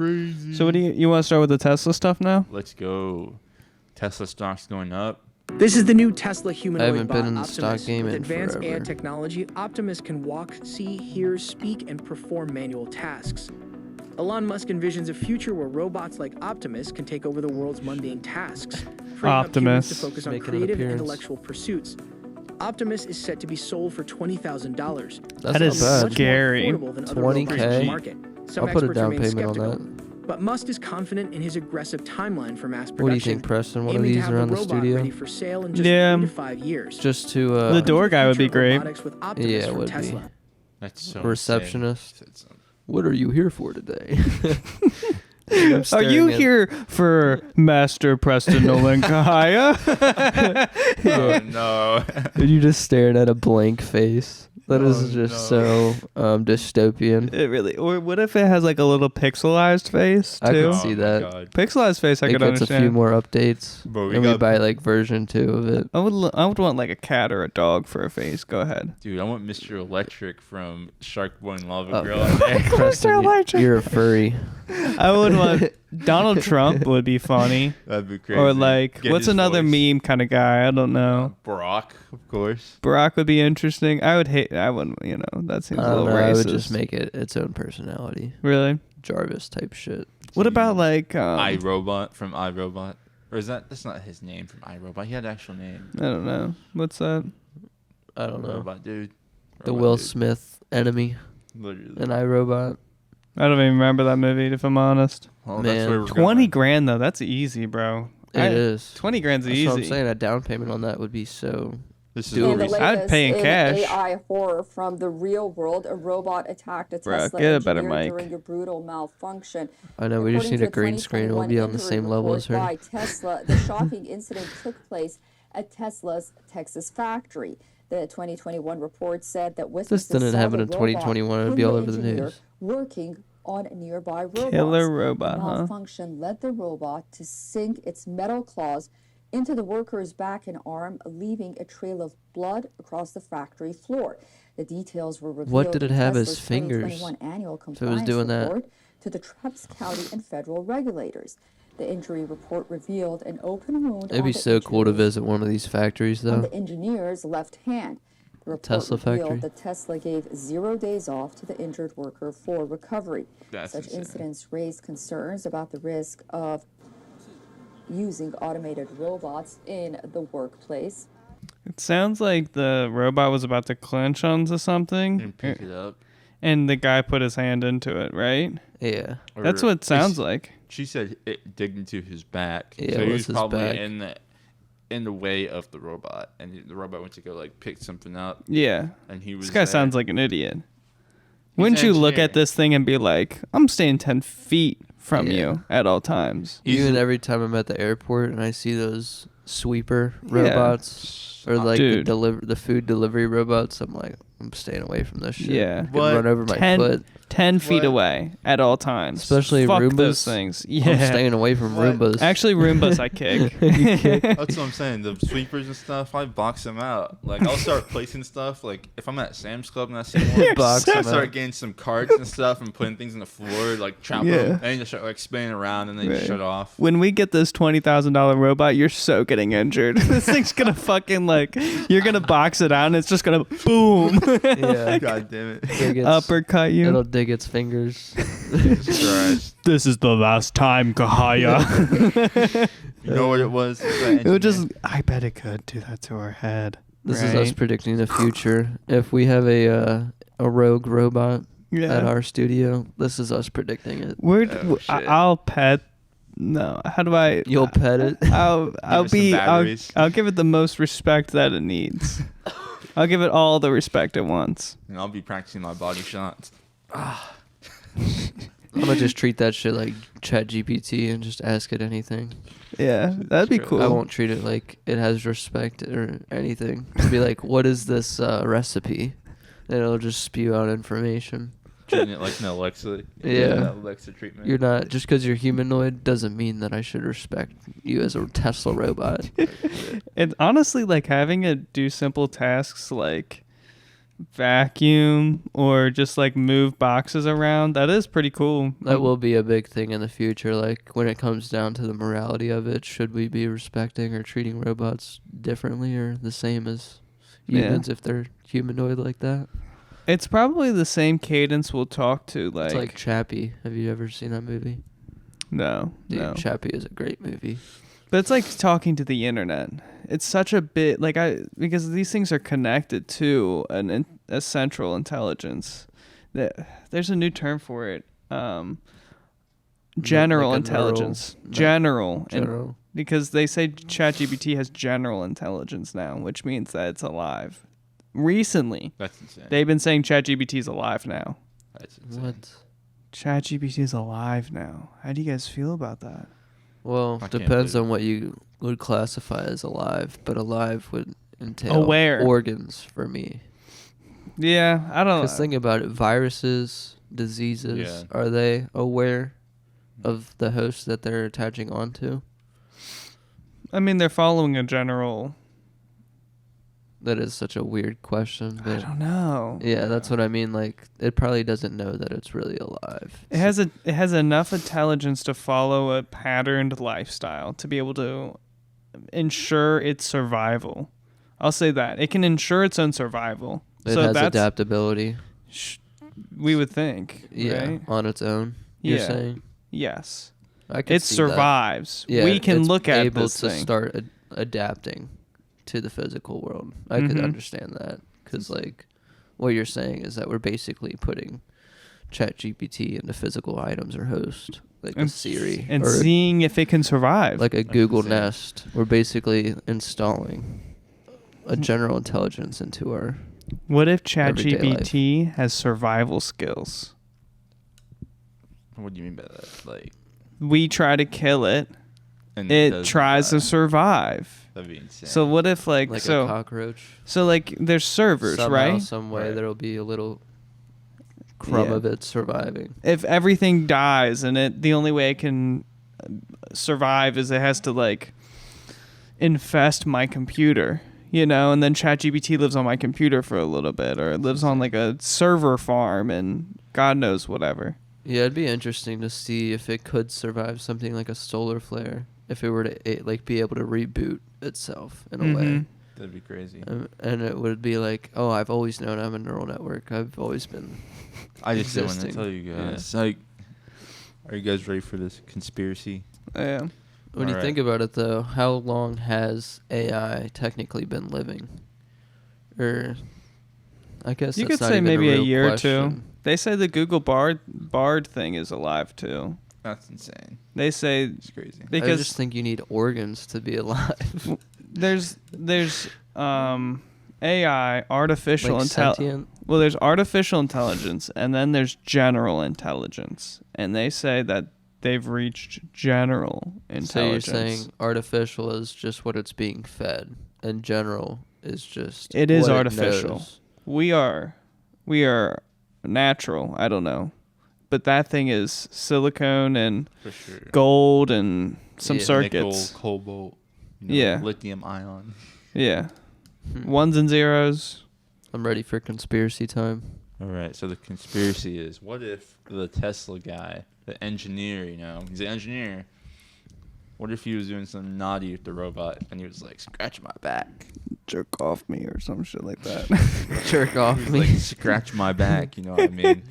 crazy. So what do you want to start with the Tesla stuff now? Let's go. Tesla stock's going up. This is the new Tesla humanoid I haven't bot been in the Optimus. stock game With in advanced AI forever. technology, Optimus can walk, see, hear, speak, and perform manual tasks. Elon Musk envisions a future where robots like Optimus can take over the world's mundane tasks, freeing up humans to focus on Making an creative appearance. intellectual pursuits. Optimus is set to be sold for $20,000. That's That is not bad. much scary. more affordable than other 20K? robots on the market. Some I'll put a experts down remain payment on skeptical, that. but Musk is confident in his aggressive timeline for mass production. What do you think, Preston? One of aiming to these have around the the robot studio? ready for sale in just Yeah. 3 to 5 years. Just to The door guy would be great. Robotics with Optimus Yeah, it from would Tesla. be. That's so Receptionist. insane. What are you here for today? Are you here for Master Preston Nolan Kahaya? Oh no. Are you just staring at a blank face? That is Oh, just so dystopian. It really. Or what if it has like a little pixelized face too? I could Oh see my that. God. Pixelized face, I It could gets understand. a few more updates, Bro, and we buy like version 2 of it. I would want like a cat or a dog for a face. Go ahead. Dude, I want Mr. Electric from Shark Boy and Lava Oh, Girl. God. on there. Preston, you're a furry. I would want Donald Trump would be funny. That'd be crazy. Or like, Get what's his another voice. meme kind of guy? I don't know. Barack, of course. Barack would be interesting. I wouldn't, that seems I a don't little know. racist. I would just make it its own personality. Really? Jarvis type shit. What about like, iRobot from iRobot? Or is that's not his name from iRobot. He had an actual name. I don't know. What's that? I don't know. Robot dude. The Robot Will dude. Smith enemy Literally. in iRobot. I don't even remember that movie, if I'm honest. Well, Man. that's where we're 20 going. grand though, that's easy, bro. It is. 20 grand's That's easy. what I'm saying. A down payment on that would be so. This is Dude. the And the reason. I'd latest pay in cash. AI horror from the real world, a robot attacked a Bruh, Tesla get a better engineer mic. during a brutal malfunction. I know. We just According need a to green screen. We'll 2021 be on the interim same level as report her. By Tesla, the shocking incident took place at Tesla's Texas factory. The 2021 report said that witnesses didn't saw happen the in robot 2021, it'd be and all over the engineer news. Working on nearby robots. Killer robot, The huh? malfunction led the robot to sink its metal claws into the worker's back and arm, leaving a trail of blood across the factory floor. The details were revealed What did it in have as Tesla's fingers 2021 annual if it was compliance doing that? report to the Travis County and federal regulators. The injury report revealed an open wound It'd be on the so cool to engineer's- visit one of these factories, on though. the engineer's left hand. The report Tesla revealed factory. that Tesla gave 0 days off to the injured worker for recovery. That's Such insane. incidents raise concerns about the risk of using automated robots in the workplace. It sounds like the robot was about to clench onto something, And pick it up. and the guy put his hand into it, right? Yeah. That's Or what it sounds it's- like. She said it digged into his back. Yeah, so it he was was his probably back. in the way of the robot, and the robot went to go like pick something up, Yeah. and he was. This guy there. sounds like an idiot. He's Wouldn't an you look engineer. at this thing and be like, I'm staying 10 feet from Yeah. you at all times? Even every time I'm at the airport and I see those sweeper Yeah. robots or like Dude. the food delivery robots, I'm like, I'm staying away from this shit. Yeah. I could What? run over my 10 foot. 10 feet What? away at all times. Especially Fuck Roombas. those things. I'm Yeah. staying away from What? Roombas. Actually, Roombas I kick. You kick? That's what I'm saying. The sweepers and stuff, I box them out. Like I'll start placing stuff. Like if I'm at Sam's Club and I see one, Box I them start out. getting some carts and stuff and putting things on the floor, like chopping Yeah. them, and then just start like spinning around and then Right. shut off. When we get this $20,000 robot, you're so getting injured. This thing's gonna fucking like, you're gonna box it out and it's just gonna boom. Yeah. God damn it! Dig its- Uppercut you. It'll dig its fingers. Jesus Christ. This is the last time, Kahaya. You know what it was? It would just, I bet it could do that to our head. This is us Right? predicting the future. If we have a rogue robot Yeah. at our studio, this is us predicting it. Oh, shit. I'll pet. No, how do I? You'll pet it. I'll it some be. batteries. I'll give it the most respect that it needs. I'll give it all the respect it wants. And I'll be practicing my body shots. I'm gonna just treat that shit like ChatGPT and just ask it anything. Yeah, that'd be true. cool. I won't treat it like it has respect or anything. It'll be like, what is this recipe? And it'll just spew out information. Treating it like an Alexa. Yeah. That Alexa treatment. You're not just because you're humanoid doesn't mean that I should respect you as a Tesla robot. And honestly, like having it do simple tasks like vacuum or just like move boxes around. That is pretty cool. That will be a big thing in the future. Like when it comes down to the morality of it, should we be respecting or treating robots differently or the same as humans if they're humanoid like that? It's probably the same cadence we'll talk to. It's like Chappie. Have you ever seen that movie? No. Dude, no. Chappie is a great movie. But it's like talking to the internet. It's such a bit because these things are connected to a central intelligence. There's a new term for it. General like intelligence. General. Because they say ChatGPT has general intelligence now, which means that it's alive. Recently, That's insane. they've been saying ChatGPT is alive now. That's insane. What? ChatGPT is alive now. How do you guys feel about that? Well, I can't depends believe on what you would classify as alive, but alive would entail Aware. organs for me. Yeah, I don't Because think about it, viruses, diseases, Yeah. are they aware of the host that they're attaching onto? I mean, they're following a general. That is such a weird question. I But don't know. yeah, that's what I mean. Like, it probably doesn't know that it's really alive. It has enough intelligence to follow a patterned lifestyle to be able to ensure its survival. I'll say that. It can ensure its own survival. It so has that's adaptability. we would think, Yeah, right? on its own. You're Yeah. saying Yes. I could It see that. survives. Yeah, we can it's look at able this to thing. start adapting to the physical world. I could Mhm. understand that because, like, what you're saying is that we're basically putting ChatGPT into physical items or host, like a Siri and or seeing if it can survive. like a Google insane. Nest. We're basically installing a general intelligence into our. What if everyday ChatGPT has survival skills? What do you mean by that? Like, We try to kill it. and It does tries to that. survive. That'd be insane. So what if like a so cockroach. so like there's servers, Somehow, right? some way, Right. there'll be a little crumb Yeah. of it surviving. If everything dies and the only way it can survive is it has to like infest my computer, and then ChatGPT lives on my computer for a little bit, or it lives on like a server farm and God knows whatever. Yeah, it'd be interesting to see if it could survive something like a solar flare. If it were to like be able to reboot itself in a way, Mhm. That'd be crazy. and it would be like, oh, I've always known I'm a neural network. I've always been. I just didn't want to existing. tell you guys. Like, are you guys ready for this conspiracy? Yeah. When you Alright. think about it, though, how long has AI technically been living? Or, I guess You that's could not say even maybe a real year or question. two. They say the Google Bard thing is alive too. That's insane. They say It's crazy. I because just think you need organs to be alive. there's AI, artificial Like intelligence. sentient. Well, there's artificial intelligence, and then there's general intelligence, and they say that they've reached general intelligence. So you're saying artificial is just what it's being fed, and general is just It is what artificial. knows. we are natural? I don't know, but that thing is silicone and For sure. gold and some Yeah. circuits. Nickel, cobalt, Yeah. lithium ion. Yeah, Hmm. ones and zeros. I'm ready for conspiracy time. All right. So the conspiracy is: what if the Tesla guy, the engineer, he's an engineer. What if he was doing something naughty with the robot and he was like, scratch my back? Jerk off me or some shit like that. Jerk off He was me. like, scratch my back, you know what I mean?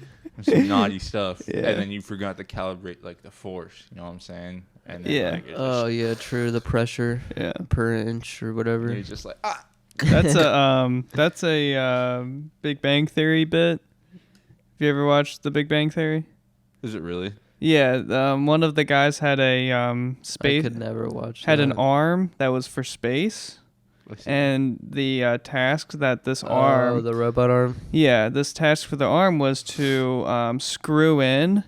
Some naughty stuff. Yeah. And then you forgot to calibrate like the force, you know what I'm saying? And then, Yeah. like, it Oh yeah, true. The pressure Yeah. per inch or whatever. and he's just like, ah. That's a Big Bang Theory bit. Have you ever watched The Big Bang Theory? Is it really? Yeah, one of the guys had a I space could never watch. had an that. arm that was for space, Let's see. and the task that this Oh, arm, the robot arm. this task for the arm was to screw in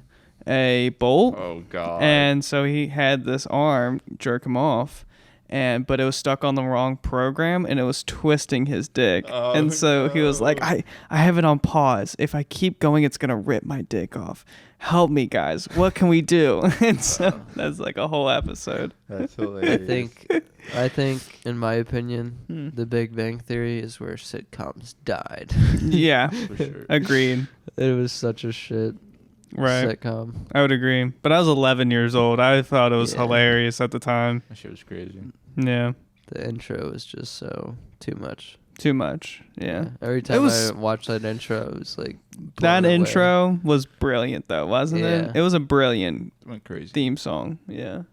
a bolt, Oh, God. and so he had this arm jerk him off, but it was stuck on the wrong program and it was twisting his dick. And so he was like, I have it on pause. If I keep going, it's gonna rip my dick off. Help me, guys. What can we do? And so that's like a whole episode. That's hilarious. I think, in my opinion, The Big Bang Theory is where sitcoms died. Yeah, For sure. agreed. It was such a shit sitcom. I would agree. But I was 11 years old. I thought it was Yeah. hilarious at the time. That shit was crazy. Yeah. The intro was just so too much. Too much. Yeah. Every time I watched that intro, it was like That blown away. intro was brilliant, though, wasn't Yeah. it? It was a brilliant It went crazy. theme song. Yeah.